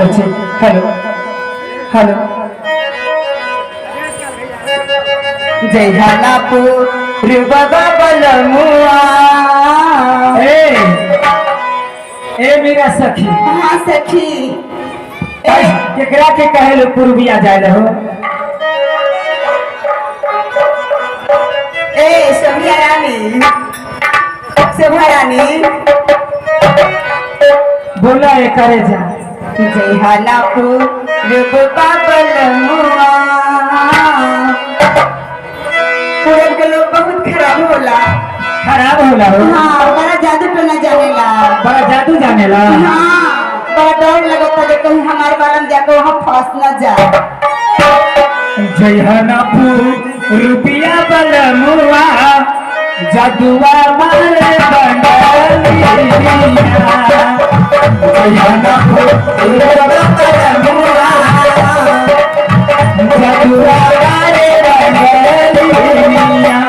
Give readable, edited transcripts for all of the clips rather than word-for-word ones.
Hello check hello hello जय हालापुर बाबा बलमुआ। ए मेरा सखी हाँ सखी केकरा के कहे लो पूर्विया जाए रहो। ए सभिया रानी शोभा रानी बोला है करे जा। जय हालापुर बाबा बलमुआ। पूरे के लोग बहुत खराब होला। खराब होला हो। हाँ बड़ा जादू टोना जानेला। बड़ा जादू जानेला। हाँ बड़ा डर लगता है कहीं हमारे बारे में जाकर वहाँ फंस न जाए। जय हालापुर रुपिया बलमुआ जादुआ मारे बंडलिया। जय हालापुर रुपिया बलमुआ जादुआ मारे बंडलिया।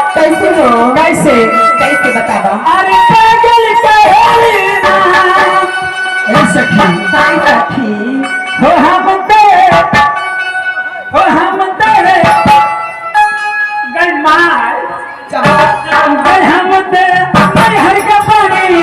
कैसे कैसे बता दो। अरे पागल कहरी ना ए सखी साई सखी हो हम तेरे गलमार गल हम तेरे हर का पानी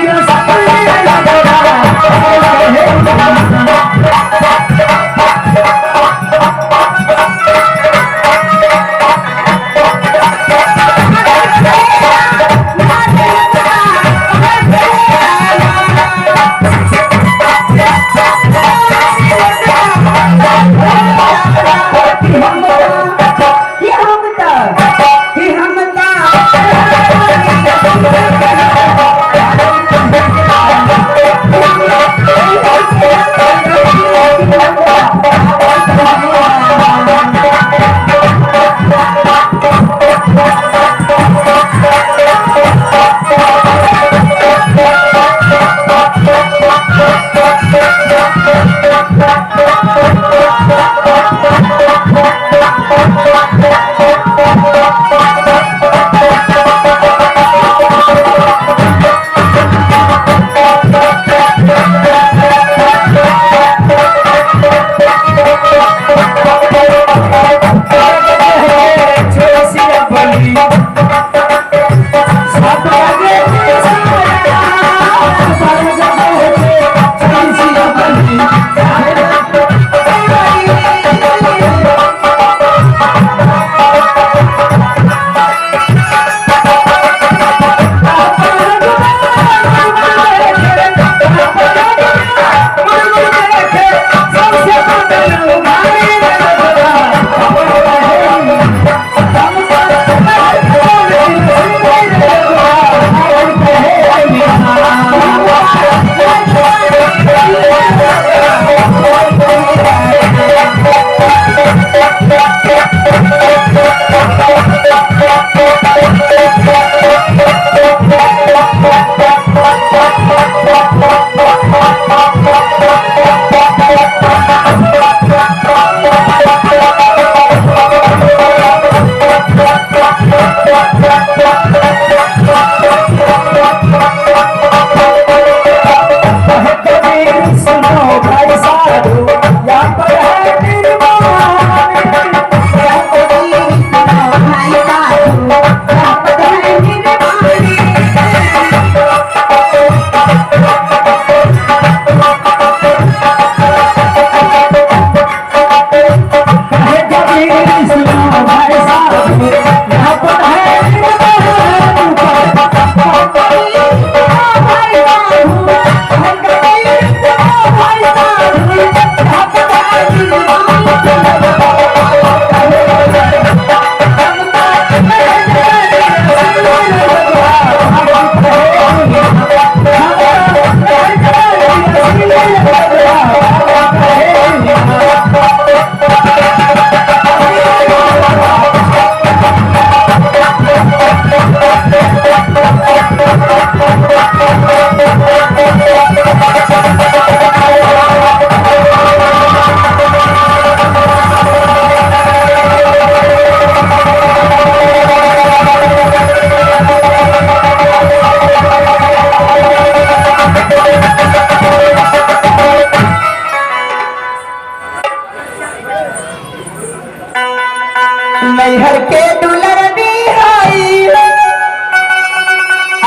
नैहर के दुलर दी आई,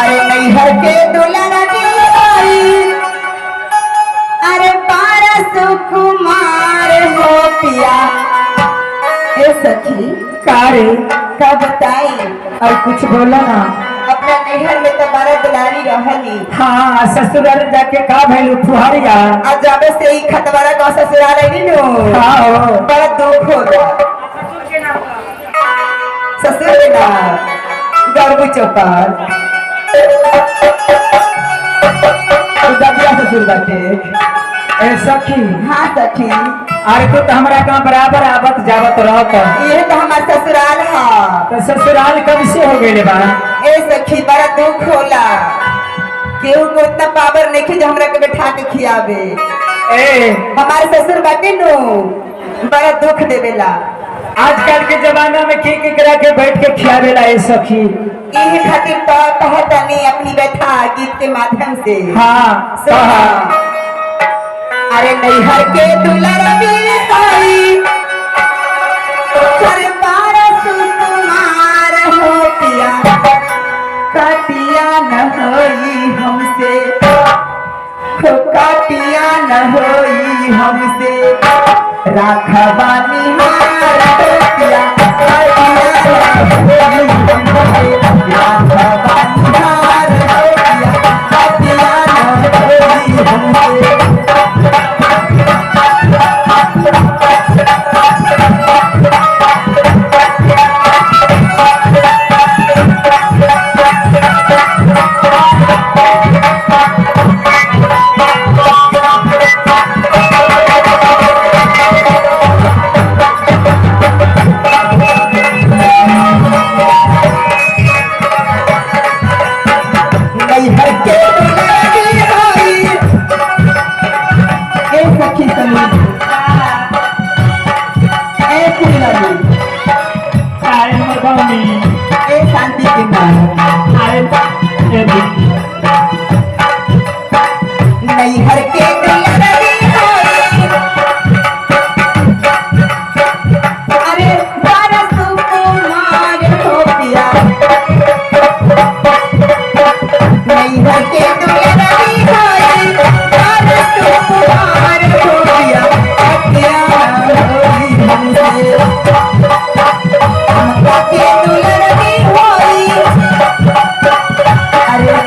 अरे नैहर के दुलर दी आई, अरे पारा सुकुमार हो पिया। ए सखी कारे का बताई और कुछ बोला ना अपना नैहर में तो बड़ा दुलारी रहली। हाँ ससुराल जाके का भैलू फुहरिया। आज जब से ही खतवारा का ससुराल आई नो हाँ हो। बड़ा दुख होला। ससुर के नाम गरबू चौपाल दबिया ससुर बाटे। ए सखी हाँ सखी अरे तू तो हमारा गाँव बराबर आवत जावत रहत। ये तो हमार ससुराल है। तो ससुराल कब से हो गए बा? ए सखी बड़ा दुख होला। केहू को उतना पावर नहीं कि जो हमरा के बैठा के खियावे। ए हमारे ससुर बाटे नो बड़ा दुख देवेला। आजकल के जमाना में के करा के बैठ के खियावेला ए सखी। इहे खातिर तो कहता नहीं अपनी व्यथा गीत के माध्यम से। हाँ सुना अरे नैहर के दुल्हन बिहाई हर पारस कुमार हो पिया काटिया न होई हमसे काटिया न होई हमसे राखवानी हार हो पिया काटिया न होई हमसे राखवानी हार हो पिया काटिया न होई हमसे। नैहर के दुल्हन बिहाई ए सखी सनी ए कुलनी आए हमर गाँव में ए शांति के नाम आए ए दी। नैहर के दुल्हन बिहाई अरे पारस कुमार हो पिया नैहर के दुल्हन बिहाई पारस कुमार हो पिया काटिया न होई हमसे हमका के दुल्हन बिहाई अरे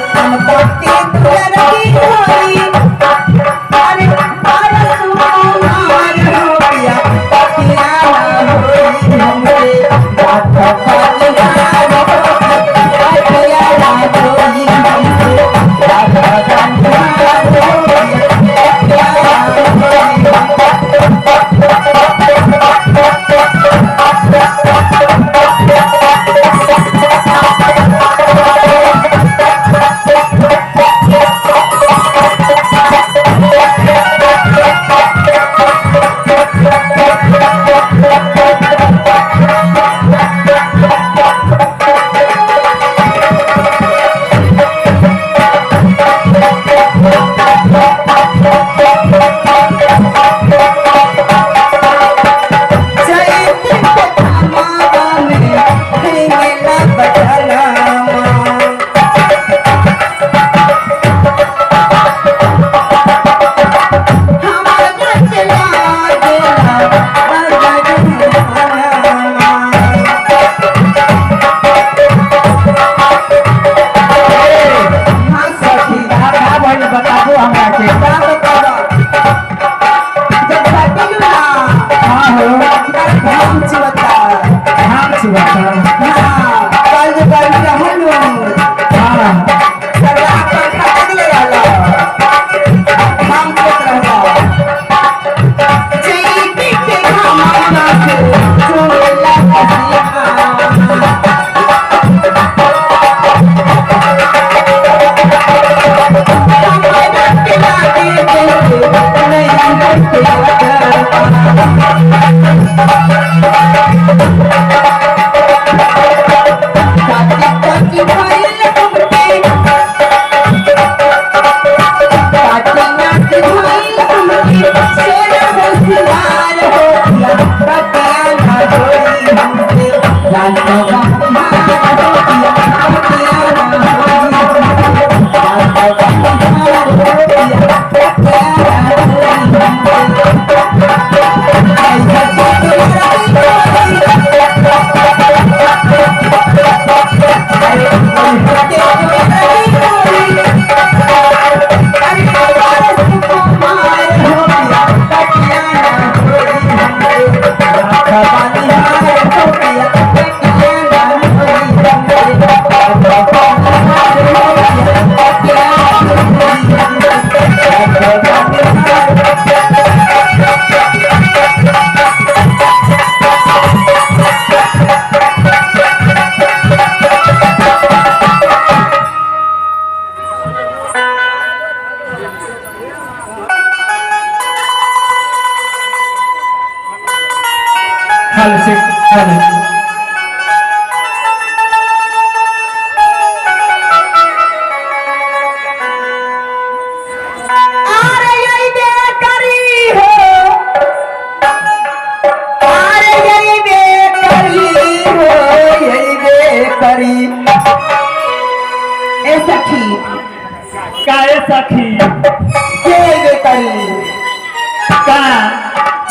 हाल से हाल अरे यही बेकरी हो, अरे यही बेकरी हो, यही बेकरी। ए सखी काहे सखी यही बेकरी का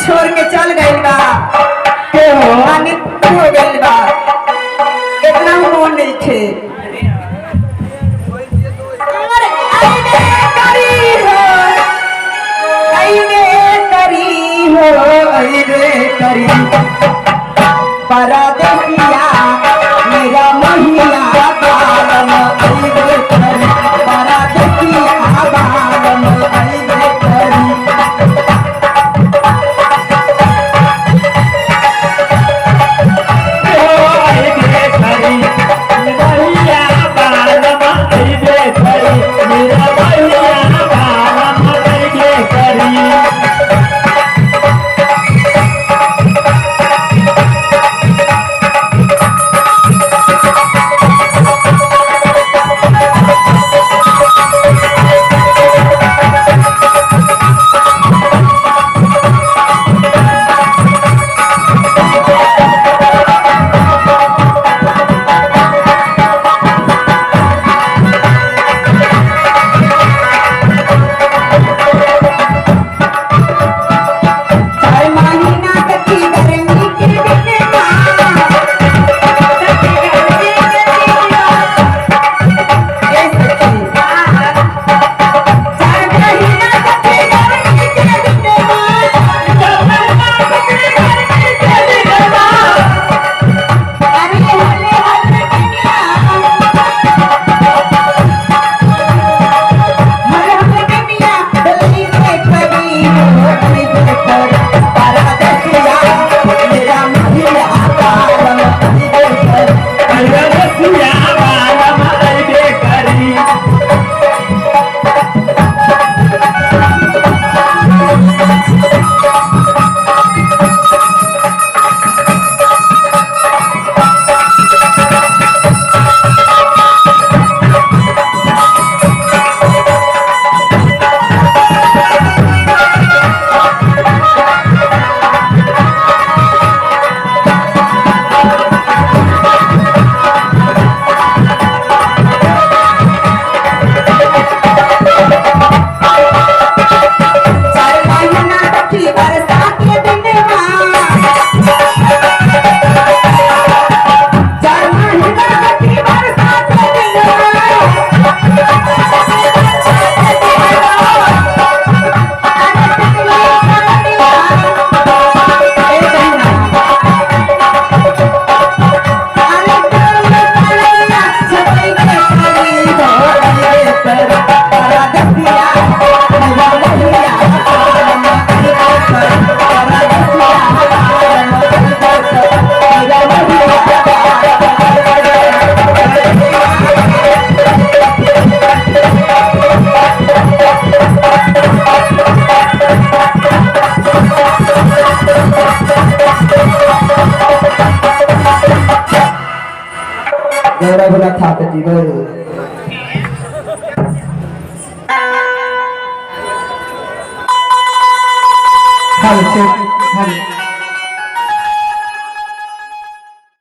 छोड़ के चल गइल बा, के हो अनित हो गइल बा, इतना मोन नहीं थे। अरे आई बेकरी हो, आई बेकरी हो, आई बेकरी। परदेसिया मेरा महिला बालम आई बेकरी, परदेसिया बालम आई बेकरी। गौरा बोला था तो जीवन हाल से हाल